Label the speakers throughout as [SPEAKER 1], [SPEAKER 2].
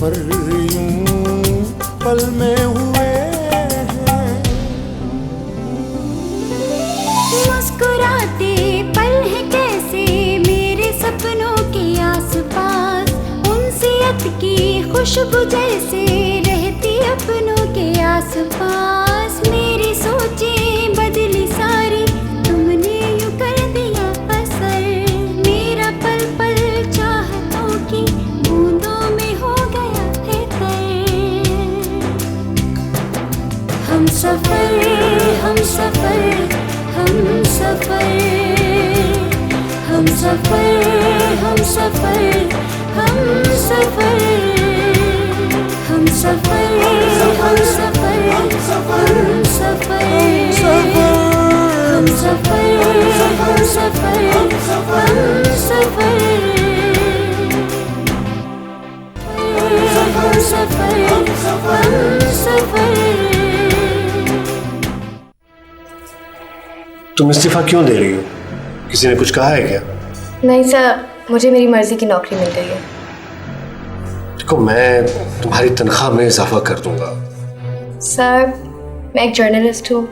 [SPEAKER 1] सफर यूं पल में हुए हैं।
[SPEAKER 2] मुस्कुराते पल है कैसे मेरे सपनों के आसपास, उनसियत की खुशबू जैसे रहती अपनों के आसपास। मेरी सोचें बदली सारी, तुमने यूं कर दिया असर, मेरा पल पल चाहतों की बूंदों में हो गया है तर। हम सफर हम सफर हम सफर हम सफर हम सफर हम सफर हम सफर हम सफर हम सफर हम सफर हम सफर हम सफर हम सफर हम सफर।
[SPEAKER 3] तुम इस्तीफा क्यों दे रही हो? किसी ने कुछ कहा है क्या?
[SPEAKER 4] नहीं सर, मुझे मेरी मर्जी की नौकरी मिल गई है।
[SPEAKER 3] देखो, मैं तुम्हारी तनख्वाह में इजाफा कर दूंगा।
[SPEAKER 4] सर, मैं एक जर्नलिस्ट हूँ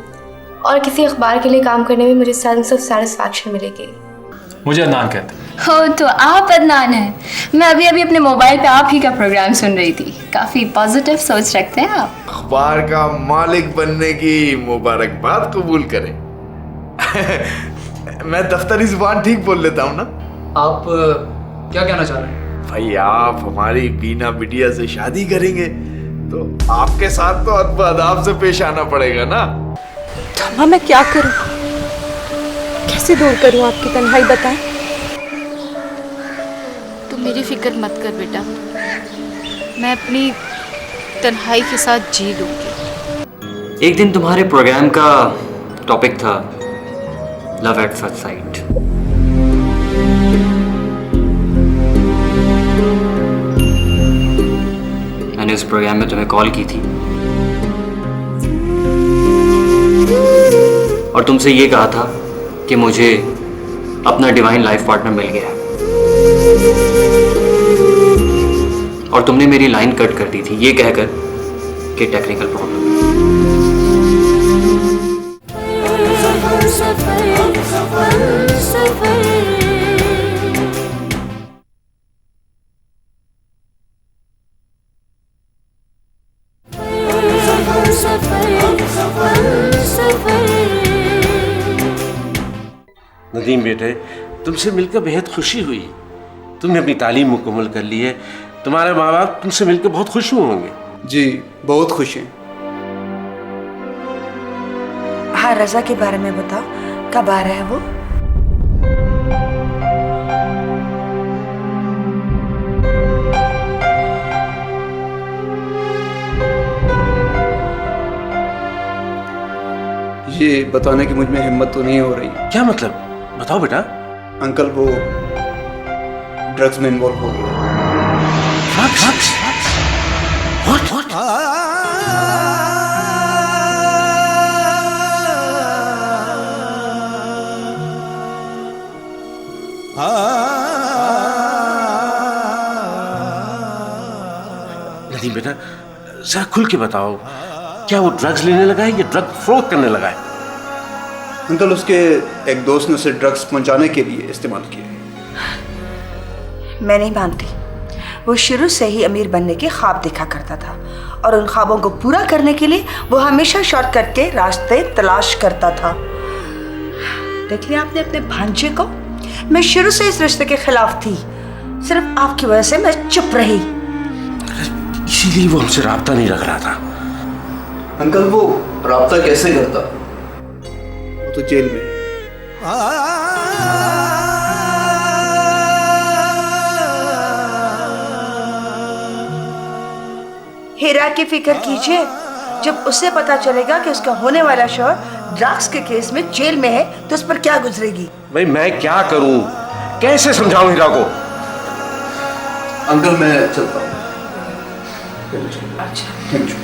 [SPEAKER 4] और किसी अखबार के लिए काम करने में मुझे सेंस ऑफ सेटिस्फैक्शन मिलेगी।
[SPEAKER 5] मुझे अदनान कहते हैं।
[SPEAKER 6] हो तो आप अदनान हैं। मैं अभी अभी अपने मोबाइल पे आप ही का प्रोग्राम सुन रही थी। काफी पॉजिटिव सोच रखते हैं आप।
[SPEAKER 7] अखबार का मालिक बनने की मुबारकबाद कबूल करें। मैं दफ्तरी जुबान ठीक बोल लेता हूँ ना।
[SPEAKER 5] आप क्या कहना चाह रहे हैं?
[SPEAKER 7] भाई, आप हमारी बीना बिटिया से शादी करेंगे तो आपके साथ तो अदब अदाब से पेश आना पड़ेगा ना।
[SPEAKER 8] तो मैं क्या करूं, कैसे दूर करूं आपकी तन्हाई, बताएं।
[SPEAKER 9] तुम मेरी फिक्र मत कर बेटा, मैं अपनी तन्हाई के साथ जी लूंगी।
[SPEAKER 10] एक दिन तुम्हारे प्रोग्राम का टॉपिक था लव एट फर्स्ट साइट। मैंने उस प्रोग्राम में तुम्हें कॉल की थी और तुमसे ये कहा था कि मुझे अपना डिवाइन लाइफ पार्टनर मिल गया है, और तुमने मेरी लाइन कट कर दी थी ये कहकर कि टेक्निकल प्रॉब्लम।
[SPEAKER 11] नदीम बेटे, तुमसे मिलकर बेहद खुशी हुई। तुमने अपनी तालीम मुकम्मल कर ली है। तुम्हारे माँ बाप तुमसे मिलकर बहुत खुश हुए होंगे।
[SPEAKER 12] जी, बहुत खुश हैं।
[SPEAKER 8] हाँ, रजा के बारे में बताओ, कब आ रहा है वो?
[SPEAKER 12] ये बताने की मुझ में हिम्मत तो नहीं हो रही।
[SPEAKER 11] क्या मतलब? बताओ बेटा।
[SPEAKER 12] अंकल, वो ड्रग्स में इन्वॉल्व हो गया।
[SPEAKER 11] ड्रग्स? व्हाट? नदीम बेटा, जरा खुल के बताओ, क्या वो ड्रग्स लेने लगा है या ड्रग फरोख्त करने लगा है?
[SPEAKER 12] अंकल, उसके एक दोस्त ने उसे ड्रग्स पहुंचाने के लिए इस्तेमाल किया।
[SPEAKER 8] मैं नहीं मानती। वो शुरू से ही अमीर बनने के ख्वाब देखा करता था और उन ख्वाबों को पूरा करने के लिए वो हमेशा शॉर्टकट के रास्ते तलाश करता था। देख लिया आपने अपने भांजे को। मैं शुरू से इस रिश्ते के खिलाफ थी, सिर्फ आपकी वजह से मैं चुप रही।
[SPEAKER 11] इसीलिए वो हमसे राब्ता नहीं रख रहा था।
[SPEAKER 12] अंकल, वो राब्ता कैसे करता? वो तो जेल में।
[SPEAKER 8] हीरा की फिक्र कीजिए। जब उसे पता चलेगा कि उसका होने वाला शौहर ड्रग्स के केस में जेल में है तो उस पर क्या गुजरेगी।
[SPEAKER 11] भाई, मैं क्या करूं? कैसे समझाऊं हीरा को?
[SPEAKER 12] अंकल, मैं चलता हूँ।
[SPEAKER 8] अच्छा,
[SPEAKER 12] थैंक यू।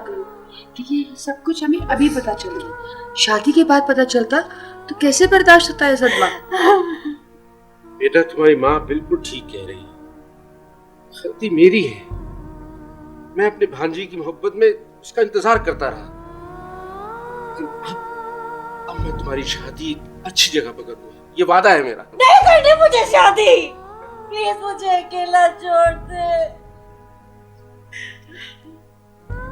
[SPEAKER 8] करूं कि ये सब कुछ हमें अभी पता चल गया। शादी के बाद पता चलता तो कैसे बर्दाश्त होता है सदमा।
[SPEAKER 11] बेटा तुम्हारी माँ बिल्कुल ठीक कह रही है, गलती मेरी है। मैं अपने भांजी की मोहब्बत में उसका इंतजार करता रहा। अब मैं तुम्हारी शादी अच्छी जगह पर करूंगा, ये वादा है मेरा।
[SPEAKER 13] नहीं करनी मुझे शादी, प्लीज मुझे अकेला छोड़ दे।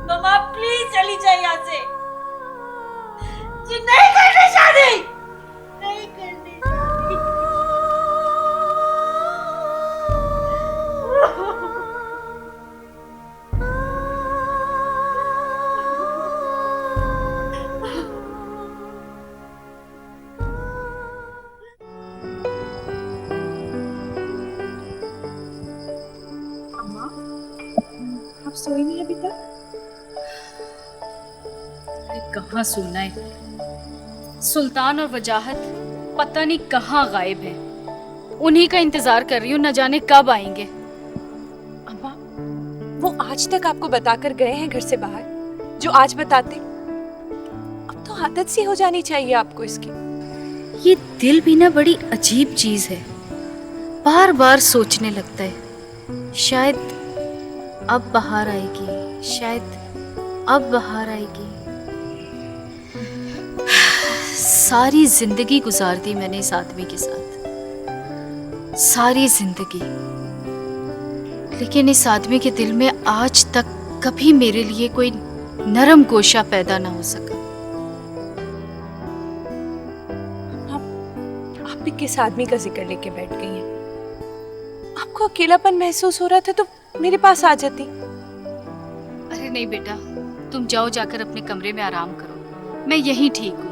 [SPEAKER 13] मम्मा प्लीज चली जाए यहाँ से। जी नहीं करनी शादी, नहीं करनी शादी।
[SPEAKER 8] आप सोई नहीं अभी तक?
[SPEAKER 9] कहाँ सोना है, सुल्तान और वजाहत पता नहीं कहाँ गायब है। उन्हीं का इंतजार कर रही हूँ, न जाने कब आएंगे।
[SPEAKER 14] अम्मा, वो आज तक आपको बताकर गए हैं घर से बाहर, जो आज बताते। अब तो आदत सी हो जानी चाहिए आपको इसकी।
[SPEAKER 9] ये दिल भी ना बड़ी अजीब चीज है, बार बार सोचने लगता है शायद अब बाहर आएगी, शायद अब बाहर आएगी। सारी जिंदगी गुजार दी मैंने इस आदमी के साथ, सारी जिंदगी, लेकिन इस आदमी के दिल में आज तक कभी मेरे लिए कोई नरम गोशा पैदा ना हो सका।
[SPEAKER 14] आप भी किस आदमी का जिक्र लेके बैठ गई हैं? आपको अकेलापन महसूस हो रहा था तो मेरे पास आ जाती।
[SPEAKER 9] अरे नहीं बेटा, तुम जाओ, जाकर अपने कमरे में आराम करो, मैं यहीं ठीक हूँ।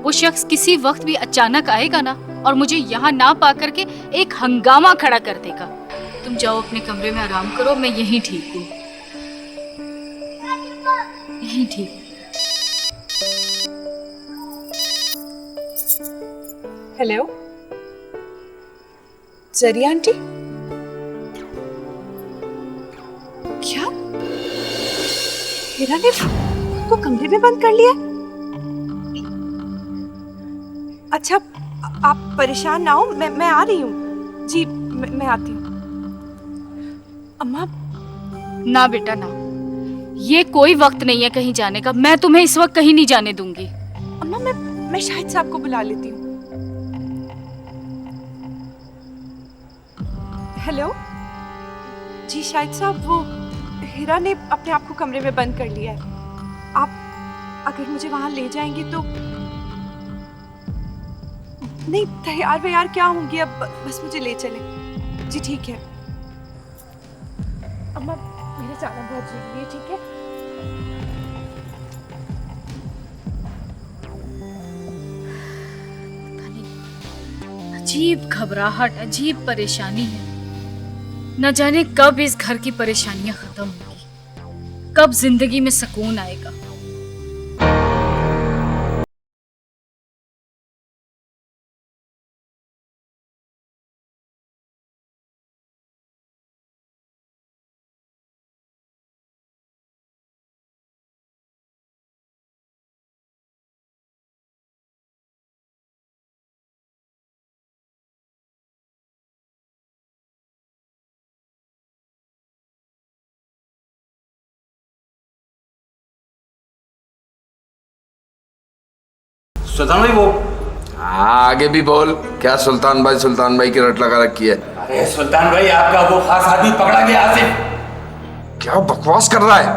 [SPEAKER 9] वो शख्स किसी वक्त भी अचानक आएगा ना, और मुझे यहाँ ना पा करके एक हंगामा खड़ा कर देगा। तुम जाओ अपने कमरे में आराम करो, मैं यहीं ठीक हूँ, यहीं ठीक।
[SPEAKER 14] हेलो जरिया आंटी, क्या हीरा ने को कमरे में बंद कर लिया? अच्छा आप परेशान ना हो, मैं आ रही हूँ जी, मैं आती हूँ। अम्मा।
[SPEAKER 9] ना बेटा ना, ये कोई वक्त नहीं है कहीं जाने का, मैं तुम्हें इस वक्त कहीं नहीं जाने दूंगी।
[SPEAKER 14] अम्मा मैं शाहिद साहब को बुला लेती हूँ। हेलो जी शाहिद साहब, वो हीरा ने अपने आप को कमरे में बंद कर लिया है। आप अगर मुझे वहां ले जाएंगे तो। नहीं तैयार वैयार क्या होंगी, अब बस मुझे ले चले। जी ठीक है अम्मा, मेरे जाना बहुत जरूरी है, ठीक है?
[SPEAKER 9] अजीब घबराहट, अजीब परेशानी है। न जाने कब इस घर की परेशानियां खत्म होंगी, कब जिंदगी में सुकून आएगा।
[SPEAKER 7] सुल्तान भाई वो आगे भी बोल, क्या सुल्तान भाई की रट लगा रखी है?
[SPEAKER 15] अरे सुल्तान भाई, आपका वो खास आदमी पकड़ा गया आसिफ।
[SPEAKER 7] क्या बकवास कर रहा है?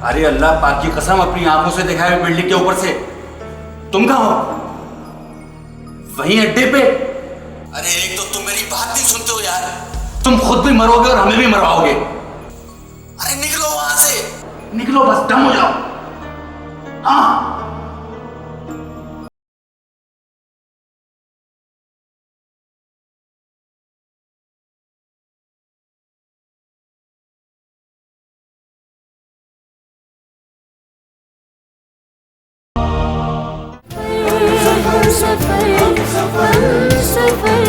[SPEAKER 15] अरे अल्लाह पाक की कसम, अपनी आंखों से देखा है बिल्डिंग के ऊपर से। तुम कहाँ हो? वहीं अड्डे पे? अरे एक तो तुम मेरी बात नहीं सुनते हो यार, तुम खुद भी मरोगे और हमें भी मरवाओगे। अरे निकलो वहां से, निकलो, बस दम हो जाओ। हाँ
[SPEAKER 2] सफर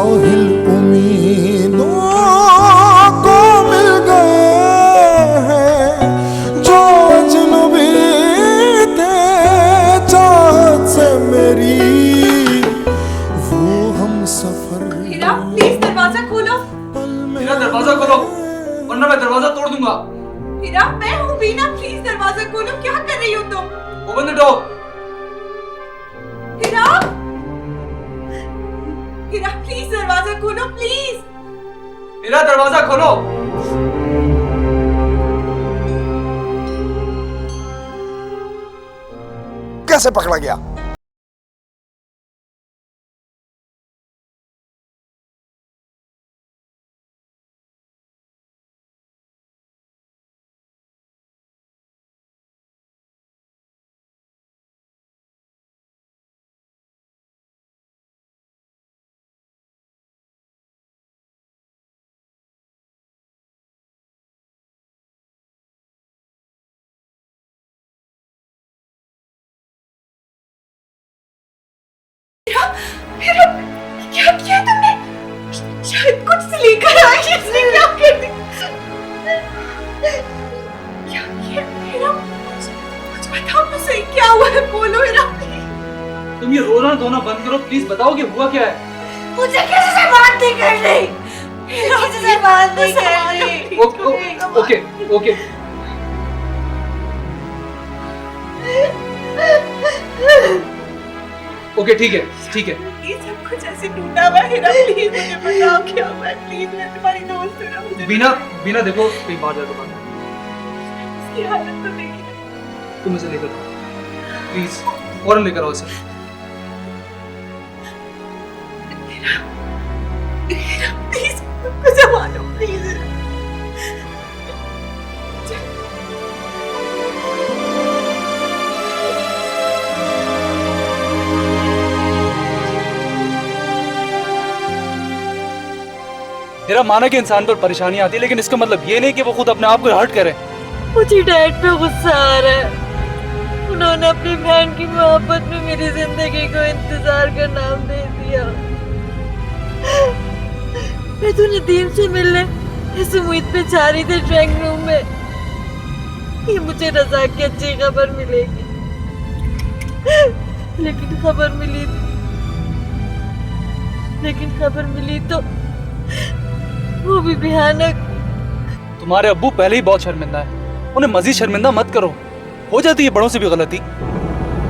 [SPEAKER 1] साहिल उम्मीदों को मिल गए हैं, जो अजनबी थे चाहत से मेरी, वो हम सफर।
[SPEAKER 14] हीरा प्लीज दरवाजा खोलो।
[SPEAKER 5] हीरा दरवाजा खोलो वरना मैं दरवाजा तोड़ दूंगा।
[SPEAKER 14] हीरा मैं हूँ बीना, प्लीज दरवाजा खोलो। क्या कर रही हो तुम?
[SPEAKER 5] Open the door.
[SPEAKER 14] Hira, Hira please दरवाजा खोलो प्लीज।
[SPEAKER 5] हीरा दरवाजा खोलो।
[SPEAKER 16] कैसे पकड़ा गया?
[SPEAKER 14] हीरा, क्या किया तुमने? शायद कुछ से लेकर आई है इसने। क्या कर दी? क्या किया हीरा? कुछ बताओ तो सही, क्या हुआ है? बोलो हीरा प्लीज।
[SPEAKER 5] तुम ये रोना धोना बंद करो प्लीज, बताओ कि हुआ क्या है।
[SPEAKER 14] मुझे किसी से बात नहीं कर रही। हीरा किसी से बात नहीं कर रही।
[SPEAKER 5] Okay okay. ओके ठीक है ठीक है।
[SPEAKER 14] ये सब कुछ ऐसे टूटा हुआ है हीरा, प्लीज मुझे बताओ क्या हुआ है। प्लीज मैं तुम्हारी दोस्त हूँ ना, मुझे
[SPEAKER 5] बीना बीना देखो कहीं बाहर जाकर बात।
[SPEAKER 14] इसकी हालत तो देखिए।
[SPEAKER 5] तुम इसे लेकर आओ प्लीज, फौरन लेकर आओ इसे।
[SPEAKER 14] हीरा प्लीज मुझे संभालो प्लीज।
[SPEAKER 5] मेरा माना कि इंसान पर परेशानी आती है, लेकिन इसका मतलब ये नहीं कि वो खुद अपने आप को हर्ट करे।
[SPEAKER 13] मुझे डैड पे गुस्सा आ रहा है। उन्होंने अपनी बहन की मोहब्बत में मेरी जिंदगी को इंतजार का नाम दे दिया। मैं तो नदीम से मिलने इस उम्मीद पे जा रही थी ड्राइंग रूम में कि मुझे रज़ा की अच्छी खबर मिलेगी, लेकिन खबर मिली तो वो भी भयानक।
[SPEAKER 5] तुम्हारे अब्बू पहले ही बहुत शर्मिंदा है, उन्हें मजीद शर्मिंदा मत करो। हो जाती है बड़ों से भी गलती।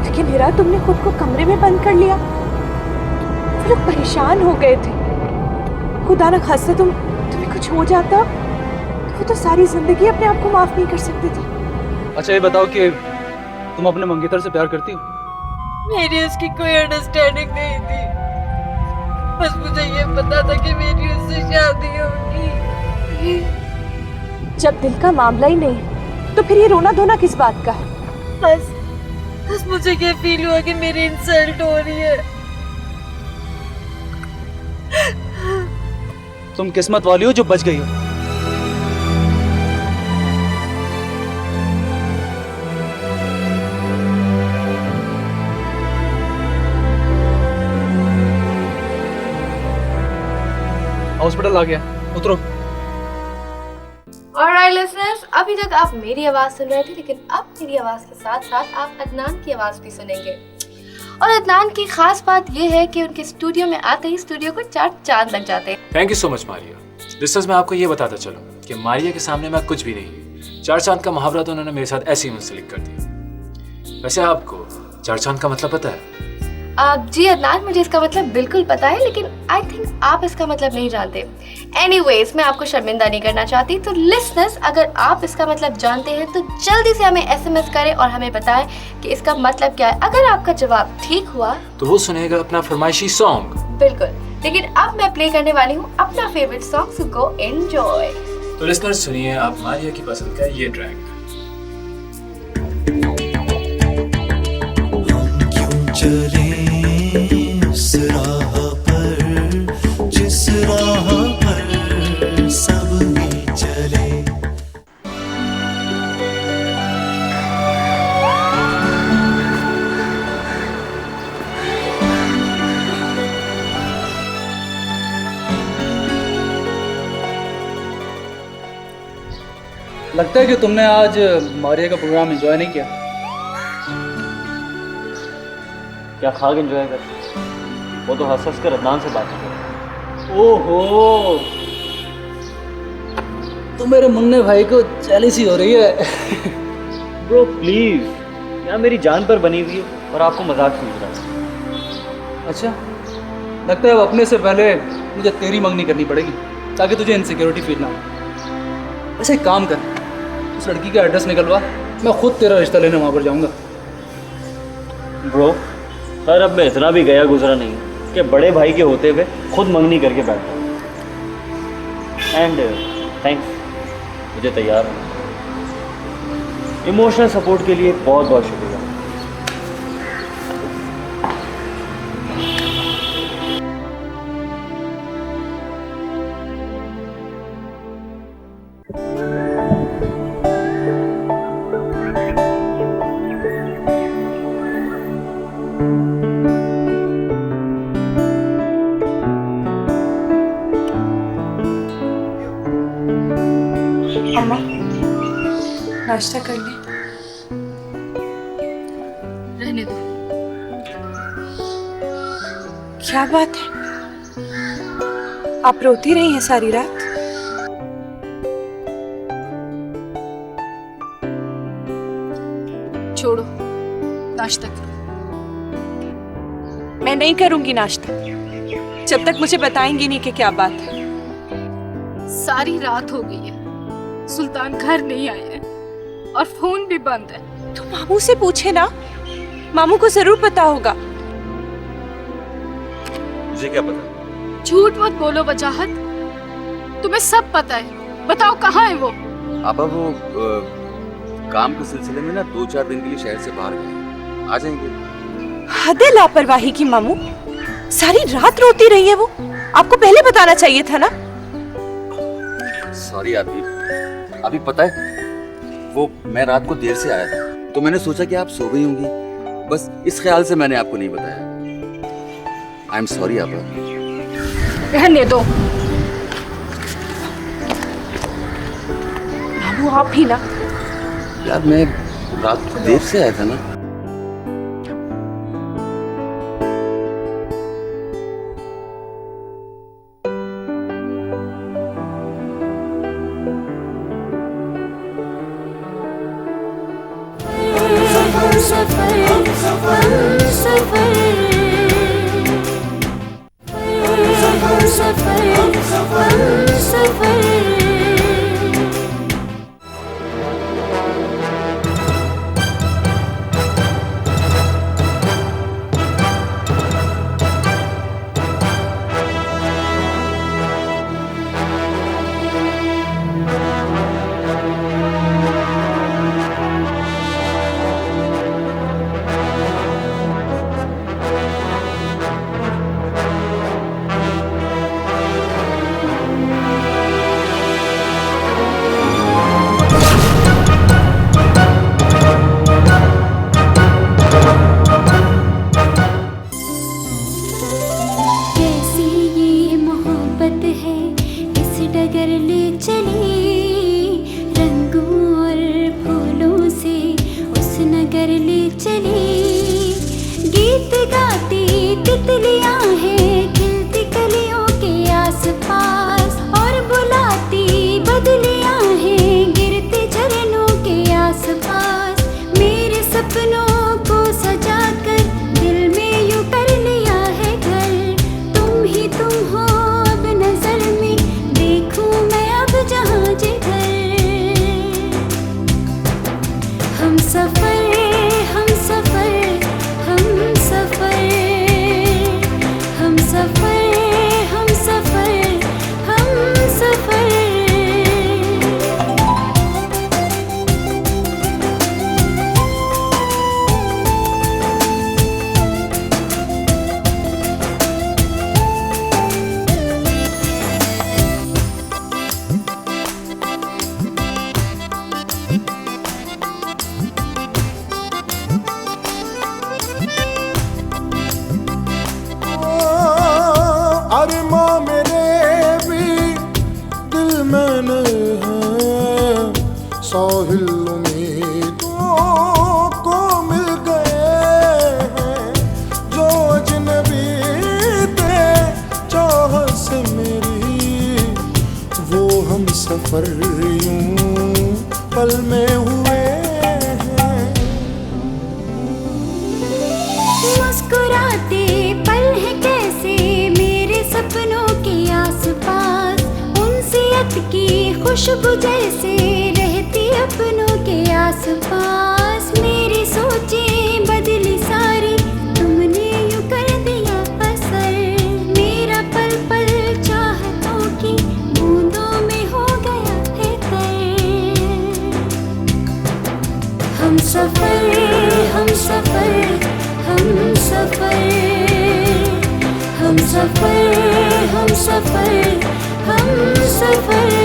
[SPEAKER 14] लेकिन हीरा तुमने खुद को कमरे में बंद कर लिया। वो लोग परेशान हो गए थे। खुदा न खास्ता तुम्हें कुछ हो जाता तो वो तो सारी जिंदगी अपने आप को माफ नहीं कर सकती थी।
[SPEAKER 5] अच्छा ये बताओ कि तुम अपने मंगेतर से प्यार करती हो?
[SPEAKER 13] मेरी उसकी कोई अंडरस्टैंडिंग नहीं थी, बस मुझे ये पता था कि मेरी उससे शादी होगी।
[SPEAKER 14] जब दिल का मामला ही नहीं तो फिर ये रोना धोना किस बात का है?
[SPEAKER 13] बस मुझे ये फील हुआ कि मेरी इंसल्ट हो रही है।
[SPEAKER 5] तुम किस्मत वाली हो जो बच गई हो। हॉस्पिटल आ गया, उतरो।
[SPEAKER 4] ऑलराइट लिसनर्स, अभी तक आप मेरी आवाज़ सुन रहे थे, लेकिन अब मेरी आवाज़ के साथ साथ आप अदनान की आवाज़ भी सुनेंगे। और अदनान की खास बात यह है कि उनके स्टूडियो में आते ही स्टूडियो को 4 चांद लग जाते हैं।
[SPEAKER 17] Thank you so much Maria. Listeners, मैं आपको ये बताता चलूं कि मारिया के सामने मैं कुछ भी नहीं। 4 चांद का मुहावरा तो उन्होंने मेरे साथ ऐसे ही मुंसलिक कर दिया। वैसे आपको 4 चांद का मतलब पता है?
[SPEAKER 4] जी अदनान, मुझे इसका मतलब बिल्कुल पता है, लेकिन आई थिंक आप इसका मतलब नहीं जानते। एनीवेज, मैं आपको शर्मिंदा नहीं करना चाहती, तो लिसनर्स अगर आप इसका मतलब जानते हैं तो जल्दी से हमें SMS करें और हमें बताएं कि इसका मतलब क्या है। अगर आपका जवाब ठीक हुआ
[SPEAKER 17] तो वो सुनेगा अपना फरमाइशी सॉन्ग।
[SPEAKER 4] बिल्कुल, लेकिन अब मैं प्ले करने वाली हूँ अपना फेवरेट सॉन्ग, सो गो एंजॉय।
[SPEAKER 17] तो लिसनर्स सुनिए आप मारिया की पसंद का ये ट्रैक।
[SPEAKER 1] चले उस राह पर जिस राह पर सब ही चले।
[SPEAKER 5] लगता है कि तुमने आज मारिया का प्रोग्राम एंजॉय नहीं किया।
[SPEAKER 10] क्या खाक एंजॉय कर, वो तो हंस हंस कर अदनान से बात कर।
[SPEAKER 5] ओहो, तो मेरे मुन्ने भाई को जेलसी हो रही है।
[SPEAKER 10] ब्रो प्लीज, यहाँ मेरी जान पर बनी हुई है और आपको मजाक समझ रहा है।
[SPEAKER 5] अच्छा, लगता है अब अपने से पहले मुझे तेरी मंगनी करनी पड़ेगी ताकि तुझे इनसिक्योरिटी फील ना हो। ऐसे एक काम कर, उस लड़की का एड्रेस निकलवा, मैं खुद तेरा रिश्ता लेने वहाँ पर जाऊँगा।
[SPEAKER 10] ब्रो सर, अब मैं इतना भी गया गुजरा नहीं कि बड़े भाई के होते हुए खुद मंगनी करके बैठा। एंड थैंक्स, मुझे तैयार हूँ। इमोशनल सपोर्ट के लिए बहुत बहुत शुक्रिया।
[SPEAKER 14] अम्मा, नाश्ता कर ले।
[SPEAKER 9] रहने दो।
[SPEAKER 14] क्या बात है, आप रोती रही हैं सारी रात?
[SPEAKER 9] छोड़ो, नाश्ता करो।
[SPEAKER 14] मैं नहीं करूंगी नाश्ता जब तक मुझे बताएंगी नहीं कि क्या बात है।
[SPEAKER 9] सारी रात हो गई है, सुल्तान घर नहीं आए हैं और फोन भी बंद है।
[SPEAKER 14] तो मामू से पूछे ना, मामू को जरूर पता होगा।
[SPEAKER 15] मुझे क्या पता?
[SPEAKER 9] झूठ मत बोलो वजाहत, तुम्हें सब पता है। बताओ कहाँ है वो?
[SPEAKER 15] आपा वो काम के सिलसिले में ना 2-4 दिन के लिए शहर से बाहर गए, आ जाएंगे।
[SPEAKER 14] हद है लापरवाही की मामू, सारी रात रोती रही है वो, आपको पहले बताना चाहिए था ना।
[SPEAKER 15] सॉरी अभी पता है, वो मैं रात को देर से आया था तो मैंने सोचा कि आप सो गई होंगी, बस इस ख्याल से मैंने आपको नहीं बताया। आई एम सॉरी आपा।
[SPEAKER 9] रहने दो।
[SPEAKER 14] मामू आप भी ना।
[SPEAKER 15] यार मैं रात को देर से आया था ना।
[SPEAKER 1] सफर यूं पल में हुए हैं।
[SPEAKER 2] मुस्कुराते पल है कैसे मेरे सपनों के आसपास, उनसियत की खुशबू जैसे रहती अपनों के आसपास। मेरी सोचें बदली सारी, तुमने यूं कर दिया असर, मेरा पल पल चाहतों की बूंदों में हो गया है तर। हम सफर हम सफर हम सफर, हम सफर हम सफर हम सफर।